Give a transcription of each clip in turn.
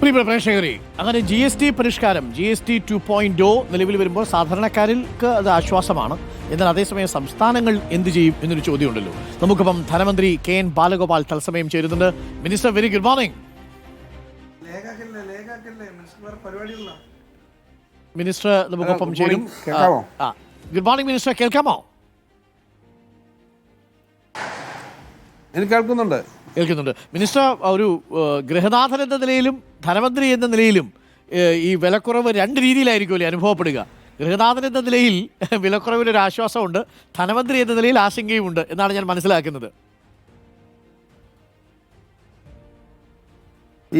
പ്രിയ പ്രേക്ഷകരെ, അങ്ങനെ GST പരിഷ്കാരം GST 2.0 നിലവിൽ വരുമ്പോൾ സാധാരണക്കാർക്ക് അത് ആശ്വാസമാണ്. എന്നാൽ അതേസമയം സംസ്ഥാനങ്ങൾ എന്ത് ചെയ്യും എന്നൊരു ചോദ്യമുണ്ടല്ലോ. നമുക്കിപ്പം ധനമന്ത്രി KN ബാലഗോപാൽ തത്സമയം ചേരുന്നുണ്ട്. Minister, very good morning. Minister നമുക്കൊപ്പം ചേരും. ഗുഡ് മോർണിംഗ് മിനിസ്റ്റർ, കേൾക്കാമോ? എനിക്ക് കേൾക്കുന്നുണ്ട്. മിനിസ്റ്റർ, ഒരു ഗൃഹനാഥൻ എന്ന നിലയിലും ധനമന്ത്രി എന്ന നിലയിലും ഈ വിലക്കുറവ് രണ്ട് രീതിയിലായിരിക്കുമല്ലേ അനുഭവപ്പെടുക? ഗൃഹനാഥൻ എന്ന നിലയിൽ വിലക്കുറവിലൊരു ആശ്വാസമുണ്ട്, ധനമന്ത്രി എന്ന നിലയിൽ ആശങ്കയുമുണ്ട് എന്നാണ് ഞാൻ മനസ്സിലാക്കുന്നത്.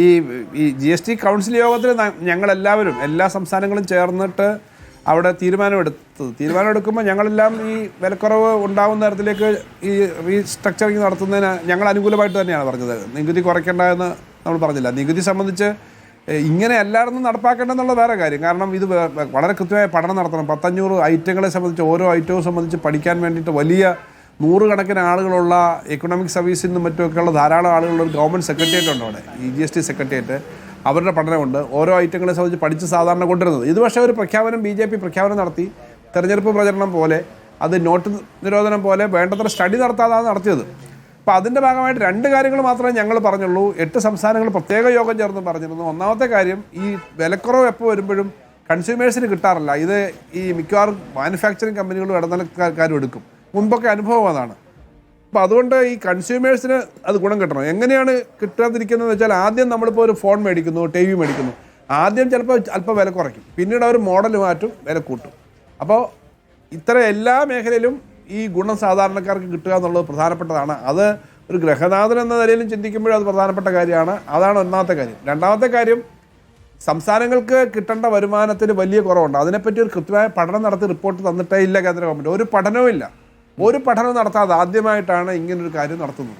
ഈ GST കൗൺസിൽ യോഗത്തിൽ ഞങ്ങളെല്ലാവരും എല്ലാ സംസ്ഥാനങ്ങളും ചേർന്നിട്ട് അവിടെ തീരുമാനമെടുക്കുമ്പോൾ ഞങ്ങളെല്ലാം ഈ വിലക്കുറവ് ഉണ്ടാകുന്ന തരത്തിലേക്ക് ഈ റീസ്ട്രക്ചറിങ് നടത്തുന്നതിന് ഞങ്ങൾ അനുകൂലമായിട്ട് തന്നെയാണ് പറഞ്ഞത്. നികുതി കുറയ്ക്കേണ്ട എന്ന് നമ്മൾ പറഞ്ഞില്ല. നികുതി സംബന്ധിച്ച് ഇങ്ങനെ എല്ലായിടത്തും നടപ്പാക്കേണ്ടതെന്നുള്ള വേറെ കാര്യം. കാരണം ഇത് വളരെ കൃത്യമായ പഠനം നടത്തണം. 500 ഐറ്റങ്ങളെ സംബന്ധിച്ച്, ഓരോ ഐറ്റവും സംബന്ധിച്ച് പഠിക്കാൻ വേണ്ടിയിട്ട് വലിയ നൂറുകണക്കിന് ആളുകളുള്ള എക്കണോമിക് സർവീസിൽ നിന്നും മറ്റുമൊക്കെയുള്ള ധാരാളം ആളുകളുള്ള ഒരു ഗവൺമെൻറ് സെക്രട്ടേറിയറ്റ് ഉണ്ട് അവിടെ, ഈ GST സെക്രട്ടേറിയറ്റ്. അവരുടെ പഠനമുണ്ട്, ഓരോ ഐറ്റങ്ങളെ സംബന്ധിച്ച് പഠിച്ച് സാധാരണ കൊണ്ടുവരുന്നത്. ഇത് പക്ഷേ ഒരു പ്രഖ്യാപനം BJP പ്രഖ്യാപനം നടത്തി, തെരഞ്ഞെടുപ്പ് പ്രചരണം പോലെ, അത് നോട്ട് നിരോധനം പോലെ വേണ്ടത്ര സ്റ്റഡി നടത്താതാണ് നടത്തിയത്. അപ്പോൾ അതിൻ്റെ ഭാഗമായിട്ട് രണ്ട് കാര്യങ്ങൾ മാത്രമേ ഞങ്ങൾ പറഞ്ഞുള്ളൂ. 8 സംസ്ഥാനങ്ങൾ പ്രത്യേക യോഗം ചേർന്ന് പറഞ്ഞിരുന്നു. ഒന്നാമത്തെ കാര്യം, ഈ വിലക്കുറവ് എപ്പോൾ വരുമ്പോഴും കൺസ്യൂമേഴ്സിന് കിട്ടാറില്ല. ഇത് ഈ മിക്കവാറും മാനുഫാക്ചറിങ് കമ്പനികളും ഇടനിലക്കാരും എടുക്കും. മുൻപൊക്കെ അനുഭവം അതാണ്. അപ്പോൾ അതുകൊണ്ട് ഈ കൺസ്യൂമേഴ്സിന് അത് ഗുണം കിട്ടണം. എങ്ങനെയാണ് കിട്ടാതിരിക്കുന്നതെന്ന് വെച്ചാൽ, ആദ്യം നമ്മളിപ്പോൾ ഒരു ഫോൺ മേടിക്കുന്നു, TV മേടിക്കുന്നു, ആദ്യം ചിലപ്പോൾ അല്പം വില കുറയ്ക്കും, പിന്നീട് അവർ മോഡൽ മാറ്റും, വില കൂട്ടും. അപ്പോൾ ഇത്തരം എല്ലാ മേഖലയിലും ഈ ഗുണം സാധാരണക്കാർക്ക് കിട്ടുക എന്നുള്ളത് പ്രധാനപ്പെട്ടതാണ്. അത് ഒരു ഗൃഹനാഥൻ എന്ന നിലയിലും ചിന്തിക്കുമ്പോഴും അത് പ്രധാനപ്പെട്ട കാര്യമാണ്. അതാണ് ഒന്നാമത്തെ കാര്യം. രണ്ടാമത്തെ കാര്യം, സംസ്ഥാനങ്ങൾക്ക് കിട്ടേണ്ട വരുമാനത്തിന് വലിയ കുറവുണ്ട്. അതിനെപ്പറ്റി ഒരു കൃത്യമായ പഠനം നടത്തി റിപ്പോർട്ട് തന്നിട്ടേ ഇല്ല കേന്ദ്ര ഗവൺമെൻറ്. ഒരു പഠനവും നടത്താതെ ആദ്യമായിട്ടാണ് ഇങ്ങനൊരു കാര്യം നടത്തുന്നത്.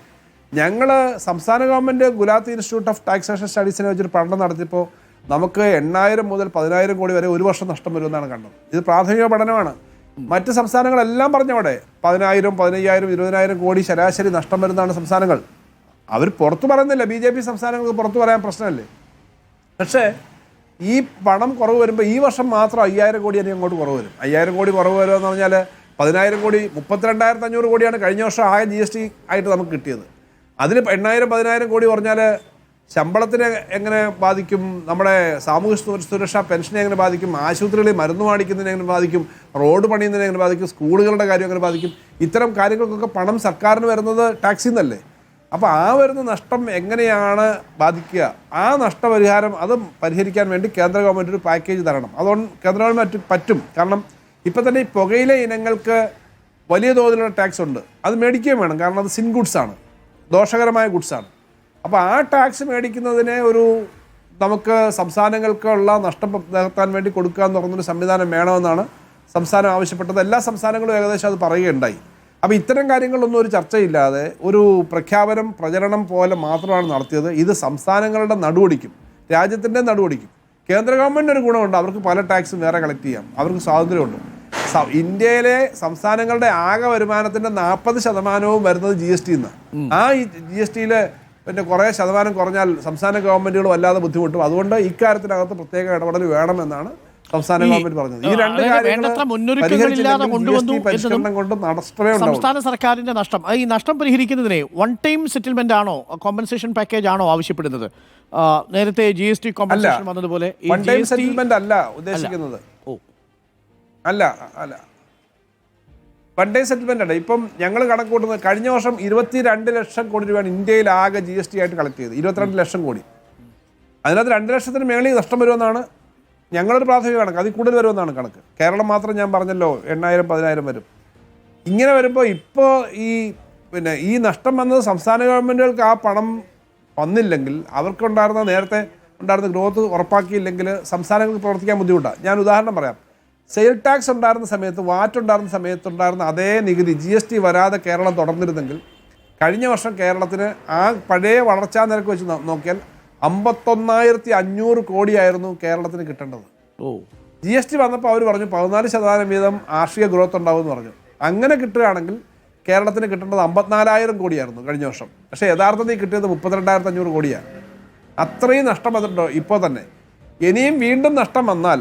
ഞങ്ങൾ സംസ്ഥാന ഗവൺമെൻറ് ഗുലാത്ത് ഇൻസ്റ്റിറ്റ്യൂട്ട് ഓഫ് ടാക്സേഷൻ സ്റ്റഡീസിനെ വെച്ചൊരു പഠനം നടത്തിയപ്പോൾ നമുക്ക് 8,000 മുതൽ 10,000 കോടി വരെ ഒരു വർഷം നഷ്ടം വരുമെന്നാണ് കണ്ടത്. ഇത് പ്രാഥമിക പഠനമാണ്. മറ്റ് സംസ്ഥാനങ്ങളെല്ലാം പറഞ്ഞവിടെ 10,000, 15,000, 20,000 കോടി ശരാശരി നഷ്ടം വരുന്നതാണ് സംസ്ഥാനങ്ങൾ. അവർ പുറത്തു പറയുന്നില്ല. BJP സംസ്ഥാനങ്ങൾക്ക് പുറത്തു പറയാൻ പ്രശ്നമല്ലേ? പക്ഷേ ഈ പണം കുറവ് വരുമ്പോൾ ഈ വർഷം മാത്രം 5,000 കോടി തന്നെ അങ്ങോട്ട് കുറവ് വരും. 5,000 കോടി കുറവ് വരുമെന്ന് പറഞ്ഞാൽ 10,000 കോടി, 32,500 കോടിയാണ് കഴിഞ്ഞ വർഷം ആകെ GST ആയിട്ട് നമുക്ക് കിട്ടിയത്. അതിൽ 8,000, 10,000 കോടി പറഞ്ഞാൽ ശമ്പളത്തിനെ എങ്ങനെ ബാധിക്കും, നമ്മുടെ സാമൂഹ്യ സുരക്ഷ പെൻഷനെ എങ്ങനെ ബാധിക്കും, ആശുപത്രികളിൽ മരുന്ന് മേടിക്കുന്നതിനെ എങ്ങനെ ബാധിക്കും, റോഡ് പണിയുന്നതിനെ എങ്ങനെ ബാധിക്കും, സ്കൂളുകളുടെ കാര്യം എങ്ങനെ ബാധിക്കും? ഇത്തരം കാര്യങ്ങൾക്കൊക്കെ പണം സർക്കാരിന് വരുന്നത് ടാക്സിൽ നിന്നല്ലേ. അപ്പോൾ ആ വരുന്ന നഷ്ടം എങ്ങനെയാണ് ബാധിക്കുക? ആ നഷ്ടപരിഹാരം അത് പരിഹരിക്കാൻ വേണ്ടി കേന്ദ്ര ഗവൺമെൻറ് ഒരു പാക്കേജ് തരണം. അതുകൊണ്ട് കേന്ദ്ര ഗവൺമെൻറ് പറ്റും. കാരണം ഇപ്പം തന്നെ ഈ പുകയില ഇനങ്ങൾക്ക് വലിയ തോതിലുള്ള ടാക്സ് ഉണ്ട്. അത് മേടിക്കുകയും വേണം. കാരണം അത് സിൻ ഗുഡ്സാണ്, ദോഷകരമായ ഗുഡ്സാണ്. അപ്പോൾ ആ ടാക്സ് മേടിക്കുന്നതിനെ നമുക്ക് സംസ്ഥാനങ്ങൾക്കുള്ള നഷ്ടം നികത്താൻ വേണ്ടി കൊടുക്കുക എന്ന് പറഞ്ഞൊരു സംവിധാനം വേണമെന്നാണ് സംസ്ഥാനം ആവശ്യപ്പെട്ടത്. എല്ലാ സംസ്ഥാനങ്ങളും ഏകദേശം അത് പറയുകയുണ്ടായി. അപ്പോൾ ഇത്തരം കാര്യങ്ങളൊന്നും ഒരു ചർച്ചയില്ലാതെ ഒരു പ്രഖ്യാപനം, പ്രചരണം പോലെ മാത്രമാണ് നടത്തിയത്. ഇത് സംസ്ഥാനങ്ങളുടെ നടുവൊടിക്കും, രാജ്യത്തിൻ്റെ നടുവൊടിക്കും. കേന്ദ്ര ഗവൺമെൻറ് ഒരു ഗുണമുണ്ട്, അവർക്ക് പല ടാക്സും വേറെ കളക്ട് ചെയ്യാം, അവർക്ക് സ്വാതന്ത്ര്യമുണ്ട്. ഇന്ത്യയിലെ സംസ്ഥാനങ്ങളുടെ ആകെ വരുമാനത്തിൻ്റെ 40% വരുന്നത് GST നിന്ന്. ആ GSTയിൽ പിന്നെ കുറേ ശതമാനം കുറഞ്ഞാൽ സംസ്ഥാന ഗവൺമെൻറ്റുകൾ വല്ലാതെ ബുദ്ധിമുട്ടും. അതുകൊണ്ട് ഇക്കാര്യത്തിനകത്ത് പ്രത്യേക ഇടപെടൽ വേണമെന്നാണ് സംസ്ഥാന ഗവൺമെന്റ് പറഞ്ഞത്. ഈ രണ്ട് സംസ്ഥാന സർക്കാരിന്റെ നഷ്ടം, ഈ നഷ്ടം പരിഹരിക്കുന്നതിനെ വൺ ടൈം സെറ്റിൽമെന്റ് ആണോ, കോമ്പൻസേഷൻ പാക്കേജ് ആണോ ആവശ്യപ്പെടുന്നത്? നേരത്തെ GST കോമ്പൻസേഷൻ വന്നതുപോലെ സെറ്റിൽമെന്റ് അല്ല ഉദ്ദേശിക്കുന്നത്. അല്ല വൺ ടൈം സെറ്റിൽമെന്റ് അല്ല. ഇപ്പം ഞങ്ങൾ കണക്ക് കൂട്ടുന്നത്, കഴിഞ്ഞ വർഷം 22 ലക്ഷം കോടി രൂപയാണ് ഇന്ത്യയിൽ ആകെ GST ആയിട്ട് കളക്ട് ചെയ്തത്. 22 ലക്ഷം കോടി. അതിനകത്ത് 2 ലക്ഷത്തിന് മേളിൽ നഷ്ടം വരുമെന്നാണ് ഞങ്ങളൊരു പ്രാഥമിക കണക്ക്. അതിൽ കൂടുതൽ വരുമെന്നാണ് കണക്ക്. കേരളം മാത്രം ഞാൻ പറഞ്ഞല്ലോ 8,000, 10,000 വരും. ഇങ്ങനെ വരുമ്പോൾ ഇപ്പോൾ ഈ നഷ്ടം വന്നത് സംസ്ഥാന ഗവൺമെൻറ്റുകൾക്ക് ആ പണം വന്നില്ലെങ്കിൽ, നേരത്തെ ഉണ്ടായിരുന്ന ഗ്രോത്ത് ഉറപ്പാക്കിയില്ലെങ്കിൽ സംസ്ഥാനങ്ങൾക്ക് പ്രവർത്തിക്കാൻ ബുദ്ധിമുട്ടാണ്. ഞാൻ ഉദാഹരണം പറയാം. സെയിൽ ടാക്സ് ഉണ്ടായിരുന്ന സമയത്ത്, വാറ്റ് ഉണ്ടായിരുന്ന സമയത്തുണ്ടായിരുന്ന അതേ നികുതി GST വരാതെ കേരളം തുടർന്നിരുന്നെങ്കിൽ കഴിഞ്ഞ വർഷം കേരളത്തിന് ആ പഴയ വളർച്ചാ നിരക്ക് വെച്ച് നോക്കിയാൽ 51,500 കോടിയായിരുന്നു കേരളത്തിന് കിട്ടേണ്ടത്. GST വന്നപ്പോൾ അവർ പറഞ്ഞു 14% വീതം ആർഷിക ഗ്രോത്ത് ഉണ്ടാവുമെന്ന് പറഞ്ഞു. അങ്ങനെ കിട്ടുകയാണെങ്കിൽ കേരളത്തിന് കിട്ടേണ്ടത് 54,000 കോടിയായിരുന്നു കഴിഞ്ഞ വർഷം. പക്ഷേ യഥാർത്ഥത്തിൽ കിട്ടിയത് 32,500 കോടിയാണ്. അത്രയും നഷ്ടം വന്നിട്ടുണ്ടോ ഇപ്പോൾ തന്നെ. ഇനിയും വീണ്ടും നഷ്ടം വന്നാൽ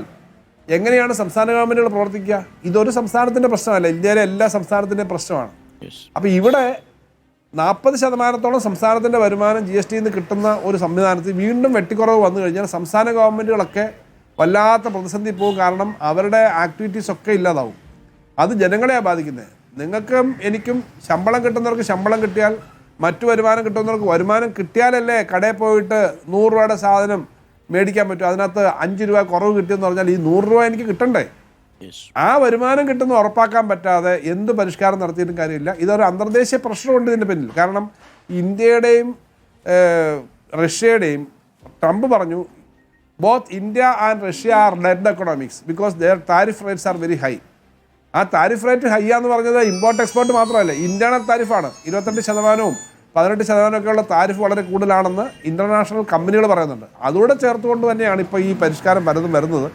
എങ്ങനെയാണ് സംസ്ഥാന ഗവൺമെൻറ്റുകൾ പ്രവർത്തിക്കുക? ഇതൊരു സംസ്ഥാനത്തിൻ്റെ പ്രശ്നമല്ല, ഇന്ത്യയിലെ എല്ലാ സംസ്ഥാനത്തിൻ്റെയും പ്രശ്നമാണ്. അപ്പോൾ ഇവിടെ 40% സംസ്ഥാനത്തിൻ്റെ വരുമാനം GST നിന്ന് കിട്ടുന്ന ഒരു സംവിധാനത്തിൽ വീണ്ടും വെട്ടിക്കുറവ് വന്നു കഴിഞ്ഞാൽ സംസ്ഥാന ഗവൺമെൻറ്റുകളൊക്കെ വല്ലാത്ത പ്രതിസന്ധി പോകും. കാരണം അവരുടെ ആക്ടിവിറ്റീസ് ഒക്കെ ഇല്ലാതാവും. അത് ജനങ്ങളെയാണ് ബാധിക്കുന്നത്. നിങ്ങൾക്കും എനിക്കും ശമ്പളം കിട്ടുന്നവർക്ക് ശമ്പളം കിട്ടിയാൽ, മറ്റു വരുമാനം കിട്ടുന്നവർക്ക് വരുമാനം കിട്ടിയാലല്ലേ കടയിൽ പോയിട്ട് 100 രൂപയുടെ സാധനം മേടിക്കാൻ പറ്റും. അതിനകത്ത് 5 രൂപ കുറവ് കിട്ടിയെന്ന് പറഞ്ഞാൽ ഈ 100 രൂപ എനിക്ക് കിട്ടണ്ടേ? ആ വരുമാനം കിട്ടുന്ന ഉറപ്പാക്കാൻ പറ്റാതെ എന്ത് പരിഷ്കാരം നടത്തിയിട്ടും കാര്യമില്ല. ഇതൊരു അന്തർദേശീയ പ്രശ്നമുണ്ട് ഇതിൻ്റെ പിന്നിൽ. കാരണം ഇന്ത്യയുടെയും റഷ്യയുടെയും ട്രംപ് പറഞ്ഞു, both India and Russia R dead economics because there tariff rates are very high. ആ താരിഫ് റേറ്റ് ഹൈ എന്ന് പറഞ്ഞത് ഇമ്പോർട്ട് എക്സ്പോർട്ട് മാത്രമല്ല, ഇന്റേണൽ താരിഫാണ്. 28%, 18% ഒക്കെയുള്ള താരിഫ് വളരെ കൂടുതലാണെന്ന് ഇന്റർനാഷണൽ കമ്പനികൾ പറയുന്നുണ്ട്. അതുകൂടെ ചേർത്തുകൊണ്ട് തന്നെയാണ് ഇപ്പോൾ ഈ പരിഷ്കാരം പലതും വരുന്നത്.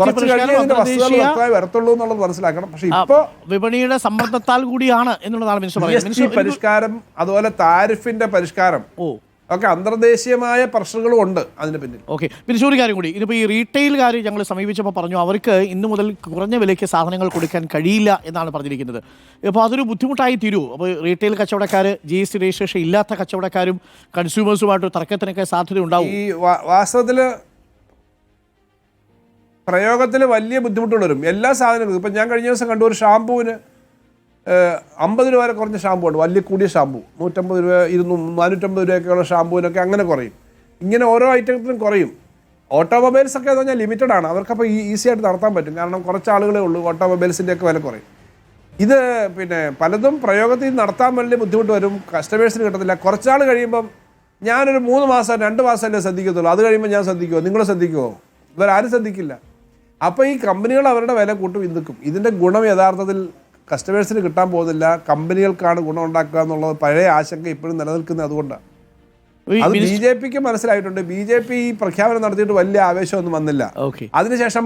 കുറച്ച് കഴിഞ്ഞ് ഇതിന്റെ വസ്തുതകൾ വ്യക്തമായി വരത്തുള്ളൂ എന്നുള്ളത് മനസ്സിലാക്കണം. പക്ഷേ ഇപ്പോൾ വിപണിയുടെ സമ്മർദ്ദത്താൽ കൂടിയാണ് എന്നുള്ളതാണ് GST പരിഷ്കാരം, അതുപോലെ താരിഫിന്റെ പരിഷ്കാരം ഒക്കെ അന്തർദേശീയമായ പ്രശ്നങ്ങളും ഉണ്ട് അതിന് പിന്നിൽ. ഓക്കെ, പിന്നെ ഒരു കാര്യം കൂടി, ഇതിപ്പോൾ ഈ റീറ്റെയിൽകാർ ഞങ്ങൾ സമീപിച്ചപ്പോൾ പറഞ്ഞു അവർക്ക് ഇന്നു മുതൽ കുറഞ്ഞ വിലയ്ക്ക് സാധനങ്ങൾ കൊടുക്കാൻ കഴിയില്ല എന്നാണ് പറഞ്ഞിരിക്കുന്നത്. അപ്പോൾ അതൊരു ബുദ്ധിമുട്ടായി തീരുമോ? അപ്പോൾ റീറ്റെയിൽ കച്ചവടക്കാർ, GST രജിസ്ട്രേഷൻ ഇല്ലാത്ത കച്ചവടക്കാരും കൺസ്യൂമേഴ്സുമായിട്ട് തർക്കത്തിനൊക്കെ സാധ്യത ഉണ്ടാവും. ഈ വാസ്തവത്തിൽ പ്രയോഗത്തിൽ വലിയ ബുദ്ധിമുട്ടുകൾ വരും. എല്ലാ സാധനങ്ങൾക്കും ഇപ്പം ഞാൻ കഴിഞ്ഞ ദിവസം കണ്ടു, ഒരു ഷാമ്പൂവിന് 50 രൂപ വരെ കുറഞ്ഞ ഷാമ്പൂ ഉണ്ട്, വലിയ കൂടിയ ഷാമ്പൂ. 150 രൂപ, 450 രൂപയൊക്കെയുള്ള ഷാമ്പൂവിനൊക്കെ അങ്ങനെ കുറയും. ഇങ്ങനെ ഓരോ ഐറ്റത്തിനും കുറയും. ഓട്ടോമൊബൈൽസ് ഒക്കെ എന്ന് പറഞ്ഞാൽ ലിമിറ്റഡ് ആണ്, അവർക്കപ്പോൾ ഈസി ആയിട്ട് നടത്താൻ പറ്റും. കാരണം കുറച്ച് ആളുകളേ ഉള്ളൂ, ഓട്ടോമൊബൈൽസിൻ്റെ ഒക്കെ വില കുറയും. ഇത് പിന്നെ പലതും പ്രയോഗത്തിൽ നടത്താൻ വലിയ ബുദ്ധിമുട്ട് വരും, കസ്റ്റമേഴ്സിന് കിട്ടത്തില്ല. കുറച്ചാൾ കഴിയുമ്പം ഞാനൊരു 3 മാസം 2 മാസമല്ലേ ശ്രദ്ധിക്കത്തുള്ളൂ, അത് കഴിയുമ്പോൾ ഞാൻ ശ്രദ്ധിക്കുമോ? നിങ്ങൾ ശ്രദ്ധിക്കുമോ? ഇവരാരും ശ്രദ്ധിക്കില്ല. അപ്പോൾ ഈ കമ്പനികൾ അവരുടെ വില കൂട്ടും നിൽക്കും. ഇതിൻ്റെ ഗുണം യഥാർത്ഥത്തിൽ കസ്റ്റമേഴ്സിന് കിട്ടാൻ പോകുന്നില്ല, കമ്പനികൾക്കാണ് ഗുണം ഉണ്ടാക്കുക എന്നുള്ളത് പഴയ ആശങ്ക ഇപ്പോഴും നിലനിൽക്കുന്നത്. അതുകൊണ്ടാണ് അത് BJPക്ക് മനസ്സിലായിട്ടുണ്ട്. BJP ഈ പ്രഖ്യാപനം നടത്തിയിട്ട് വലിയ ആവേശമൊന്നും വന്നില്ല. അതിനുശേഷം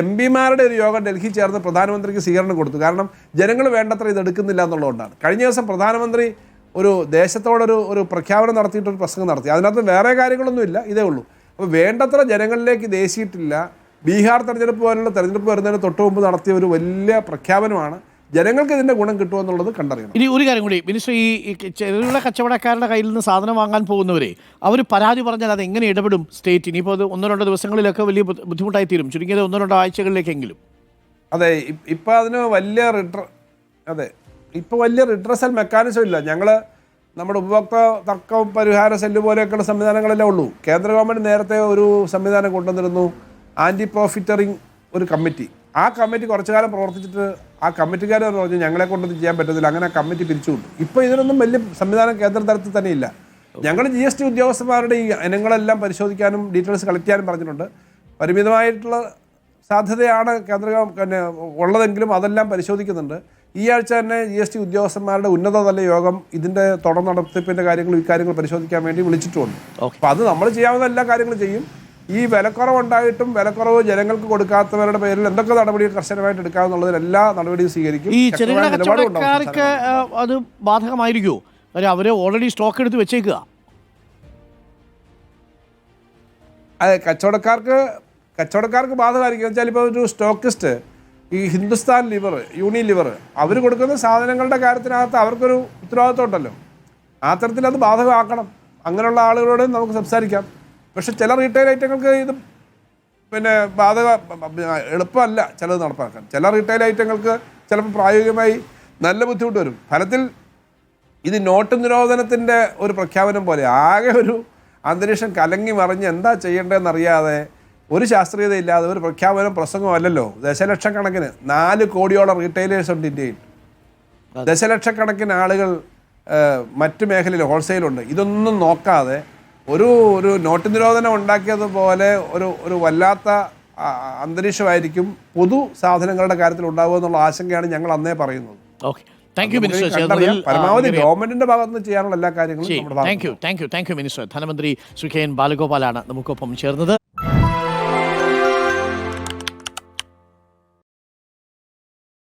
MP-മാരുടെ ഒരു യോഗം ഡൽഹി ചേർന്ന് പ്രധാനമന്ത്രിക്ക് സ്വീകരണം കൊടുത്തു. കാരണം ജനങ്ങൾ വേണ്ടത്ര ഇത് എടുക്കുന്നില്ല എന്നുള്ളതുകൊണ്ടാണ്. കഴിഞ്ഞ ദിവസം പ്രധാനമന്ത്രി ഒരു ദേശത്തോടൊരു പ്രഖ്യാപനം നടത്തിയിട്ടൊരു പ്രസംഗം നടത്തി. അതിനകത്ത് വേറെ കാര്യങ്ങളൊന്നുമില്ല, ഇതേ ഉള്ളൂ. അപ്പോൾ വേണ്ടത്ര ജനങ്ങളിലേക്ക് ഇത് എത്തിയിട്ടില്ല. ബീഹാർ തെരഞ്ഞെടുപ്പ് പോലുള്ള തെരഞ്ഞെടുപ്പ് വരുന്നതിന് തൊട്ട് മുമ്പ് നടത്തിയ ഒരു വലിയ പ്രഖ്യാപനമാണ്. ജനങ്ങൾക്ക് ഇതിന്റെ ഗുണം കിട്ടുമെന്നുള്ളത് കണ്ടറിയണം. ഇനി ഒരു കാര്യം കൂടി, മിനിസ്റ്റർ, ഈ ചെറുകിട കച്ചവടക്കാരുടെ കയ്യിൽ നിന്ന് സാധനം വാങ്ങാൻ പോകുന്നവരെ അവർ പരാതി പറഞ്ഞാൽ അത് എങ്ങനെ ഇടപെടും സ്റ്റേറ്റ്? ഇനിയിപ്പോൾ അത് 1-2 ദിവസങ്ങളിലൊക്കെ വലിയ ബുദ്ധിമുട്ടായി തീരും, ചുരുങ്ങിയത് 1-2 ആഴ്ചകളിലേക്കെങ്കിലും. അതെ, ഇപ്പം അതിന് വലിയ റിട്രസൽ മെക്കാനിസം ഇല്ല. ഞങ്ങൾ നമ്മുടെ ഉപഭോക്തൃ തർക്ക പരിഹാര സെല്ല് പോലെയൊക്കെയുള്ള സംവിധാനങ്ങളെല്ലാം ഉള്ളൂ. കേന്ദ്ര ഗവൺമെൻറ് നേരത്തെ ഒരു സംവിധാനം കൊണ്ടുവന്നിരുന്നു, ആൻറ്റി പ്രോഫിറ്ററിങ് ഒരു കമ്മിറ്റി. ആ കമ്മിറ്റി കുറച്ചു കാലം പ്രവർത്തിച്ചിട്ട് ആ കമ്മിറ്റിക്കാർ പറഞ്ഞു ഞങ്ങളെ കൊണ്ടൊന്നും ചെയ്യാൻ പറ്റത്തില്ല, അങ്ങനെ കമ്മിറ്റി പിരിച്ചുവിട്ടു. ഇപ്പോൾ ഇതിനൊന്നും വലിയ സംവിധാനം കേന്ദ്ര തലത്തിൽ തന്നെ ഇല്ല. ഞങ്ങൾ GST ഉദ്യോഗസ്ഥന്മാരുടെ ഈ ഇനങ്ങളെല്ലാം പരിശോധിക്കാനും ഡീറ്റെയിൽസ് കളക്ട് ചെയ്യാനും പറഞ്ഞിട്ടുണ്ട്. പരിമിതമായിട്ടുള്ള സാധ്യതയാണ് കേന്ദ്ര പിന്നെ ഉള്ളതെങ്കിലും അതെല്ലാം പരിശോധിക്കുന്നുണ്ട്. ഈ ആഴ്ച തന്നെ GST ഉദ്യോഗസ്ഥന്മാരുടെ ഉന്നതതല യോഗം ഇതിൻ്റെ തുടർ നടത്തിപ്പിൻ്റെ കാര്യങ്ങളും ഇക്കാര്യങ്ങൾ പരിശോധിക്കാൻ വേണ്ടി വിളിച്ചിട്ടുമുണ്ട്. അപ്പോൾ അത് നമ്മൾ ചെയ്യാവുന്ന എല്ലാ കാര്യങ്ങളും ചെയ്യും. ഈ വിലക്കുറവുണ്ടായിട്ടും വിലക്കുറവ് ജനങ്ങൾക്ക് കൊടുക്കാത്തവരുടെ പേരിൽ എന്തൊക്കെ നടപടി കർശനമായിട്ട് എടുക്കാമെന്നുള്ളതിൽ എല്ലാ നടപടിയും സ്വീകരിക്കും. ഈ ചെറുകിട കച്ചവടക്കാർക്ക് അത് ബാധകമായിരിക്കുമോ? അവരെ ഓൾറെഡി സ്റ്റോക്ക് എടുത്ത് വെച്ചേക്കുക. അതെ, കച്ചവടക്കാർക്ക് ബാധകമായിരിക്കും. വെച്ചാൽ ഇപ്പോൾ ഒരു സ്റ്റോക്കിസ്റ്റ്, ഈ ഹിന്ദുസ്ഥാൻ ലിവർ, യൂണിലിവർ, അവർ കൊടുക്കുന്ന സാധനങ്ങളുടെ കാര്യത്തിനകത്ത് അവർക്കൊരു ഉത്തരവാദിത്വം ഉണ്ടല്ലോ. ആ തരത്തിൽ അത് ബാധകമാക്കണം. അങ്ങനെയുള്ള ആളുകളോട് നമുക്ക് സംസാരിക്കാം. പക്ഷെ ചില റീറ്റെയിൽ ഐറ്റങ്ങൾക്ക് ഇത് പിന്നെ എളുപ്പമല്ല ചിലത് നടപ്പാക്കാൻ. ചില റീറ്റെയിൽ ഐറ്റങ്ങൾക്ക് ചിലപ്പോൾ പ്രായോഗികമായി നല്ല ബുദ്ധിമുട്ട് വരും. ഫലത്തിൽ ഇത് നോട്ട് നിരോധനത്തിൻ്റെ ഒരു പ്രഖ്യാപനം പോലെ ആകെ ഒരു അന്തരീക്ഷം കലങ്ങി മറിഞ്ഞ് എന്താ ചെയ്യേണ്ടതെന്നറിയാതെ, ഒരു ശാസ്ത്രീയതയില്ലാതെ ഒരു പ്രഖ്യാപനം പ്രസംഗമല്ലല്ലോ. ദശലക്ഷക്കണക്കിന് 4 കോടിയോളം റീറ്റെയിലേഴ്സ് ഉണ്ട് ഇന്ത്യയിൽ. ദശലക്ഷക്കണക്കിന് ആളുകൾ മറ്റ് മേഖലയിൽ ഹോൾസെയിലുണ്ട്. ഇതൊന്നും നോക്കാതെ ഒരു നോട്ട് നിരോധനം ഉണ്ടാക്കിയതുപോലെ ഒരു വല്ലാത്ത അന്തരീക്ഷമായിരിക്കും പൊതു സാധനങ്ങളുടെ കാര്യത്തിൽ ഉണ്ടാവുക എന്നുള്ള ആശങ്കയാണ് ഞങ്ങൾ അന്നേ പറയുന്നത്. പരമാവധി ഗവൺമെന്റിന്റെ ഭാഗത്ത് നിന്ന് ചെയ്യാനുള്ള എല്ലാ കാര്യങ്ങളും. Thank you minister. ധനമന്ത്രി ശ്രീ KN ബാലഗോപാലാണ് നമുക്കൊപ്പം ചേർന്നത്.